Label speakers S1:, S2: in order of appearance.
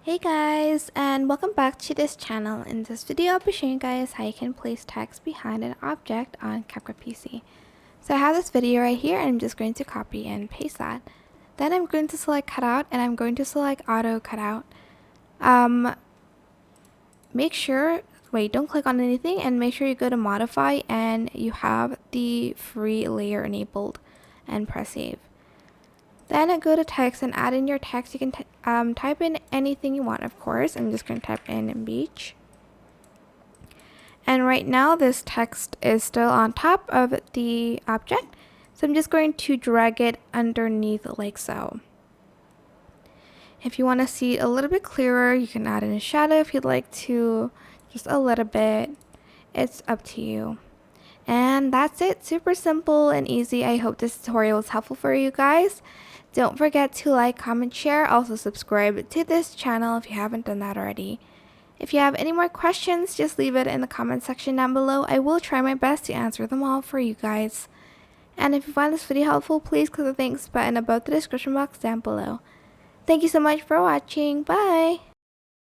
S1: Hey guys, and welcome back to this channel. In this video I'll be showing you guys how you can place text behind an object on CapCut PC. So I have this video right here and I'm just going to copy and paste that. Then I'm going to select cutout and I'm going to select auto cutout. Don't click on anything and make sure you go to modify and you have the free layer enabled and press save. Then I go to text and add in your text. You can type in anything you want, of course. I'm just going to type in beach. And right now this text is still on top of the object. So I'm just going to drag it underneath like so. If you want to see a little bit clearer, you can add in a shadow if you'd like to, just a little bit. It's up to you. And that's it. Super simple and easy. I hope this tutorial was helpful for you guys. Don't forget to like, comment, share. Also subscribe to this channel if you haven't done that already. If you have any more questions, just leave it in the comment section down below. I will try my best to answer them all for you guys. And if you find this video helpful, please click the thanks button above the description box down below. Thank you so much for watching. Bye!